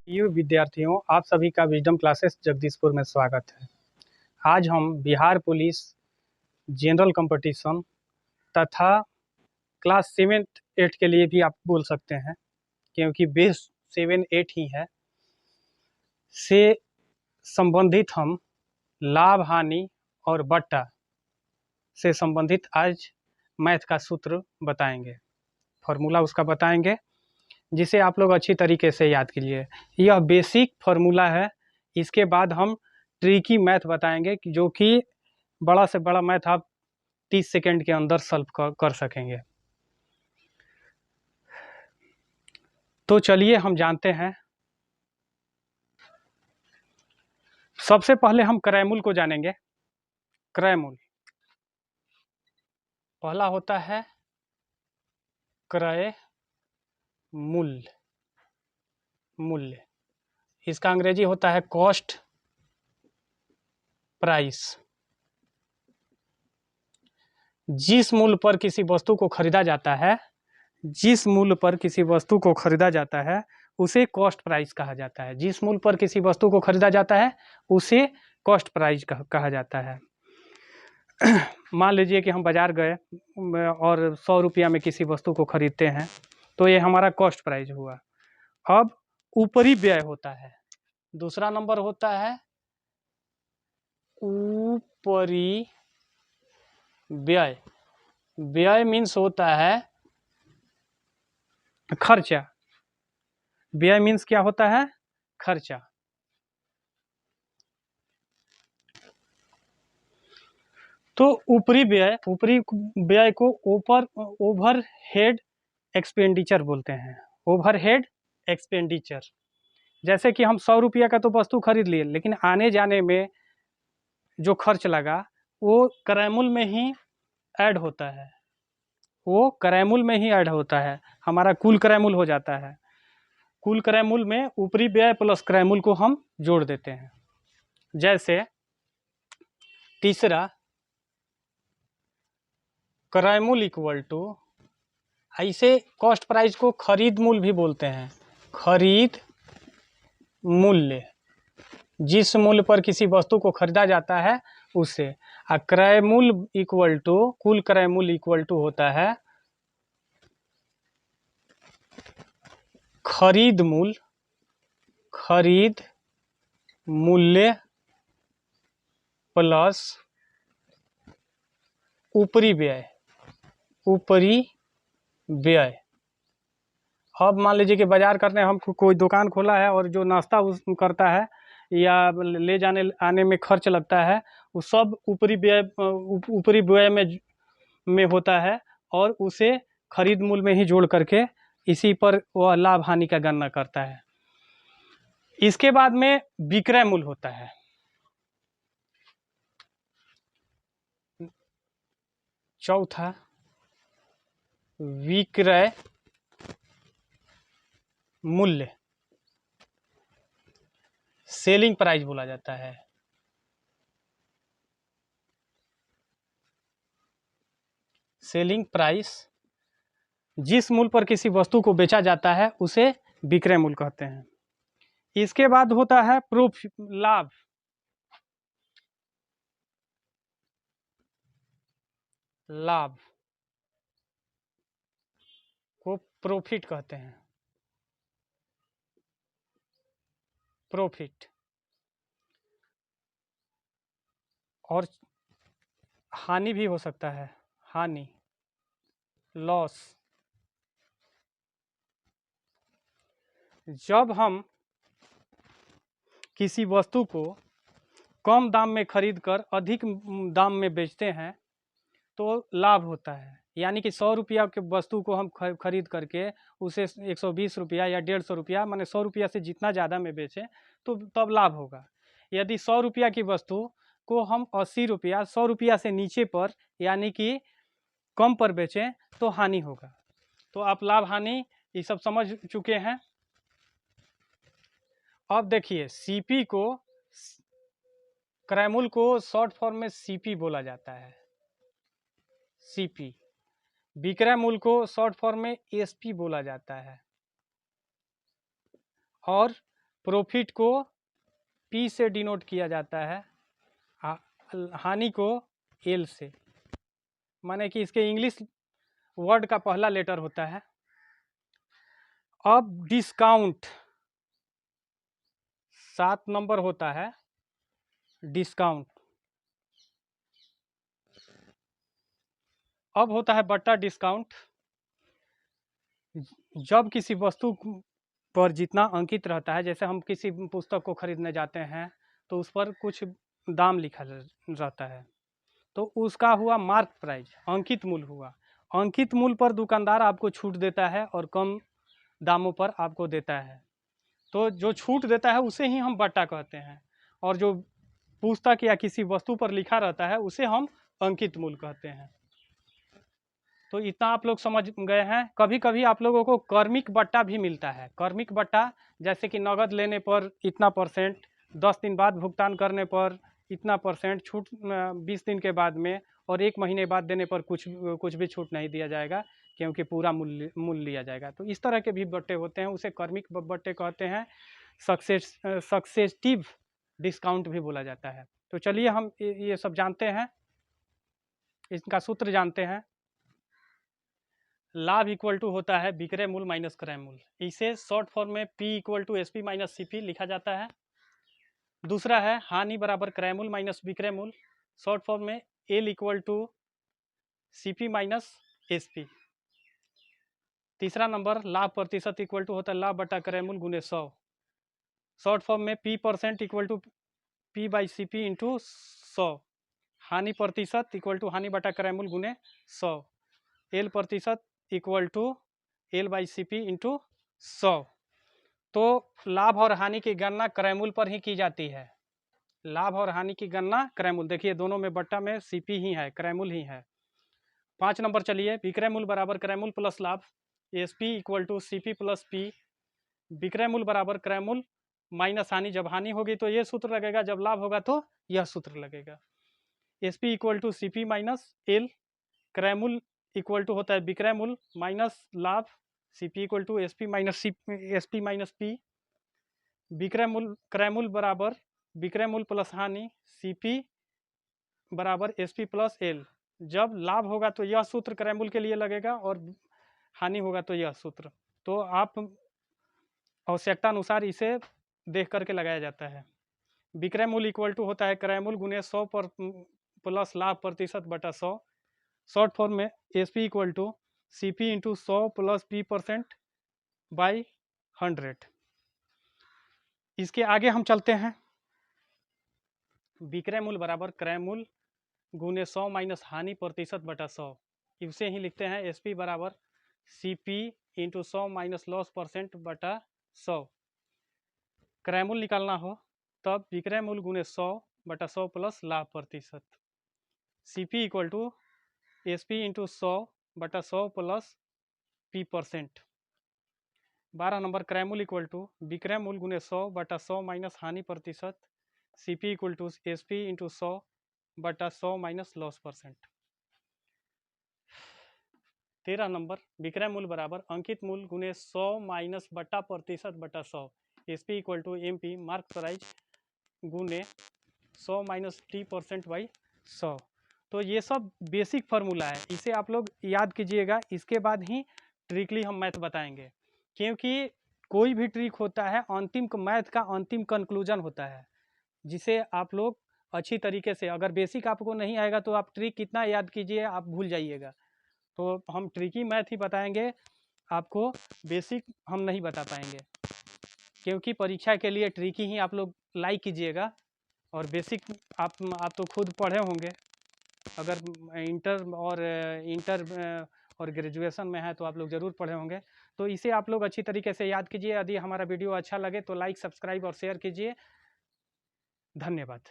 विद्यार्थियों, आप सभी का विजडम क्लासेस जगदीशपुर में स्वागत है। आज हम बिहार पुलिस जनरल कंपटीशन तथा क्लास 7-8 के लिए भी आप बोल सकते हैं, क्योंकि बेस 7-8 ही है, से संबंधित हम लाभ, हानि और बट्टा से संबंधित आज मैथ का सूत्र बताएंगे, फॉर्मूला उसका बताएंगे, जिसे आप लोग अच्छी तरीके से याद कीजिए। यह बेसिक फार्मूला है। इसके बाद हम ट्रिकी मैथ बताएंगे जो कि बड़ा से बड़ा मैथ आप 30 सेकंड के अंदर सॉल्व कर सकेंगे। तो चलिए हम जानते हैं। सबसे पहले हम क्रयमूल को जानेंगे। क्रयमूल पहला होता है क्रय मूल्य। मूल्य इसका अंग्रेजी होता है कॉस्ट प्राइस। जिस मूल्य पर किसी वस्तु को खरीदा जाता है, जिस मूल्य पर किसी वस्तु को खरीदा जाता है उसे कॉस्ट प्राइस कहा जाता है। जिस मूल्य पर किसी वस्तु को खरीदा जाता है उसे कॉस्ट प्राइस कहा जाता है। मान लीजिए कि हम बाजार गए और 100 रुपया में किसी वस्तु को खरीदते हैं, तो ये हमारा कॉस्ट प्राइस हुआ। अब ऊपरी व्यय होता है, दूसरा नंबर होता है ऊपरी व्यय। व्यय मीन्स होता है खर्चा। व्यय मीन्स क्या होता है? खर्चा। तो ऊपरी व्यय को ओवर हेड एक्सपेंडिचर बोलते हैं। Over head expenditure. जैसे कि हम 100 रुपया का तो वस्तु खरीद लिए, लेकिन आने जाने में जो खर्च लगा वो क्रयमूल में ही ऐड होता है। वो क्रयमूल में ही ऐड होता है, हमारा कुल क्रयमूल हो जाता है। कुल क्रयमूल में ऊपरी व्यय प्लस क्रयमूल को हम जोड़ देते हैं। जैसे तीसरा क्रयमूल इक्वल टू, ऐसे कॉस्ट प्राइस को खरीद मूल्य भी बोलते हैं। खरीद मूल्य, जिस मूल्य पर किसी वस्तु को खरीदा जाता है उससे। क्रय मूल्य इक्वल टू, कुल क्रय मूल्य इक्वल टू होता है खरीद मूल्य। खरीद मूल्य प्लस ऊपरी व्यय। ऊपरी व्यय। अब मान लीजिए कि बाजार करने हम कोई दुकान खोला है और जो नाश्ता उस करता है या ले जाने आने में खर्च लगता है, वो सब ऊपरी व्यय में होता है, और उसे खरीद मूल्य में ही जोड़ करके इसी पर वह लाभ हानि का गणना करता है। इसके बाद में विक्रय मूल्य होता है। चौथा विक्रय मूल्य, सेलिंग प्राइस बोला जाता है। सेलिंग प्राइस, जिस मूल्य पर किसी वस्तु को बेचा जाता है उसे विक्रय मूल्य कहते हैं। इसके बाद होता है लाभ। लाभ को प्रॉफिट कहते हैं। प्रॉफिट। और हानि भी हो सकता है, हानि, लॉस। जब हम किसी वस्तु को कम दाम में खरीदकर अधिक दाम में बेचते हैं तो लाभ होता है। यानी कि 100 रुपया के वस्तु को हम खरीद करके उसे 120 रुपया या 150 रुपया, माने 100 रुपया से जितना ज़्यादा में बेचें तो तब लाभ होगा। यदि 100 रुपया की वस्तु को हम 80 रुपया, 100 रुपया से नीचे पर यानी कि कम पर बेचें तो हानि होगा। तो आप लाभ हानि ये सब समझ चुके हैं। अब देखिए, सीपी को, क्रयमूल्य को शॉर्ट फॉर्म में सीपी बोला जाता है। सीपी। विक्रय मूल्य को शॉर्ट फॉर्म में एसपी बोला जाता है। और प्रॉफिट को P से डिनोट किया जाता है, हानि को L से, माने कि इसके इंग्लिश वर्ड का पहला लेटर होता है। अब डिस्काउंट 7 नंबर होता है डिस्काउंट। अब होता है बट्टा डिस्काउंट। जब किसी वस्तु पर जितना अंकित रहता है, जैसे हम किसी पुस्तक को खरीदने जाते हैं तो उस पर कुछ दाम लिखा रहता है, तो उसका हुआ मार्क प्राइस, अंकित मूल्य हुआ। अंकित मूल्य पर दुकानदार आपको छूट देता है और कम दामों पर आपको देता है, तो जो छूट देता है उसे ही हम बट्टा कहते हैं, और जो पुस्तक या किसी वस्तु पर लिखा रहता है उसे हम अंकित मूल्य कहते हैं। तो इतना आप लोग समझ गए हैं। कभी कभी आप लोगों को कर्मिक बट्टा भी मिलता है। कर्मिक बट्टा जैसे कि नगद लेने पर इतना %, 10 दिन बाद भुगतान करने पर इतना %, छूट 20 दिन के बाद में, और 1 महीने बाद देने पर कुछ भी छूट नहीं दिया जाएगा, क्योंकि पूरा मूल्य लिया जाएगा। तो इस तरह के भी बट्टे होते हैं, उसे कर्मिक बट्टे कहते हैं। सक्सेसिव डिस्काउंट भी बोला जाता है। तो चलिए हम ये सब जानते हैं, इसका सूत्र जानते हैं। लाभ इक्वल टू होता है विक्रय मूल्य माइनस क्रय मूल्य। इसे शॉर्ट फॉर्म में P equal to SP minus CP लिखा जाता है। दूसरा है हानि बराबर क्रय मूल्य माइनस विक्रय मूल्य, शॉर्ट फॉर्म में L equal to CP minus SP। तीसरा नंबर लाभ प्रतिशत इक्वल टू होता है लाभ बटा क्रय मूल्य गुने 100, शॉर्ट फॉर्म में P% equal to P by CP into 100। हानि प्रतिशत इक्वल टू हानि बटा क्रय मूल्य गुने 100। L प्रतिशत equal to L by CP into 100। तो लाभ और हानि की गणना क्रय मूल्य पर ही की जाती है। लाभ और हानि की गणना क्रय मूल्य, देखिए दोनों में बट्टा में CP ही है, क्रय मूल्य ही है। 5 नंबर चलिए, विक्रय मूल्य बराबर क्रय मूल्य प्लस लाभ, SP equal to CP plus P। विक्रय मूल्य बराबर क्रय मूल्य माइनस हानि, जब हानि होगी तो ये सूत्र लगेगा, जब लाभ होगा तो यह सूत्र लगेगा। SP equal to CP minus L। क्रय मूल्य इक्वल टू होता है विक्रय मूल्य माइनस लाभ, CP equal to SP minus P। विक्रय मूल्य क्रय मूल्य बराबर विक्रय मूल्य प्लस हानि, CP बराबर SP प्लस L। जब लाभ होगा तो यह सूत्र क्रय मूल्य के लिए लगेगा, और हानि होगा तो यह सूत्र। तो आप आवश्यकता अनुसार इसे देख करके लगाया जाता है। विक्रय मूल्य इक्वल टू होता है क्रय मूल्य गुने 100 पर प्लस लाभ प्रतिशत बटा 100, शॉर्ट फॉर्म में SP equal to CP into 100 plus P% by 100। इसके आगे हम चलते हैं। विक्रय मूल्य बराबर क्रय मूल्य गुने 100 माइनस हानि प्रतिशत बटा 100। इसे ही लिखते हैं SP बराबर CP इंटू 100 माइनस लॉस % बटा 100। क्रय मूल्य निकालना हो तब विक्रय मूल्य गुने 100 बटा 100 प्लस लाभ प्रतिशत, CP equal to SP into 100 बटा 100 प्लस P%। 12 नंबर क्रय मूल्य इक्वल टू विक्रय मूल्य गुने 100 बटा 100 माइनस हानि प्रतिशत, CP equal to SP into 100 बटा 100 माइनस लॉस %। 13 नंबर विक्रय मूल्य बराबर अंकित मूल्य गुने 100 माइनस बटा प्रतिशत बटा 100, SP equal to MP mark price गुने 100 माइनस T% बाई 100। तो ये सब बेसिक फार्मूला है, इसे आप लोग याद कीजिएगा। इसके बाद ही ट्रिकली हम मैथ बताएंगे, क्योंकि कोई भी ट्रिक होता है अंतिम मैथ का अंतिम कंक्लूजन होता है, जिसे आप लोग अच्छी तरीके से, अगर बेसिक आपको नहीं आएगा तो आप ट्रिक कितना याद कीजिए, आप भूल जाइएगा। तो हम ट्रिकी मैथ ही बताएंगे आपको, बेसिक हम नहीं बता पाएंगे, क्योंकि परीक्षा के लिए ट्रिकी ही आप लोग लाइक कीजिएगा। और बेसिक आप तो खुद पढ़े होंगे, अगर इंटर और ग्रेजुएशन में है तो आप लोग ज़रूर पढ़े होंगे। तो इसे आप लोग अच्छी तरीके से याद कीजिए। यदि हमारा वीडियो अच्छा लगे तो लाइक, सब्सक्राइब और शेयर कीजिए। धन्यवाद।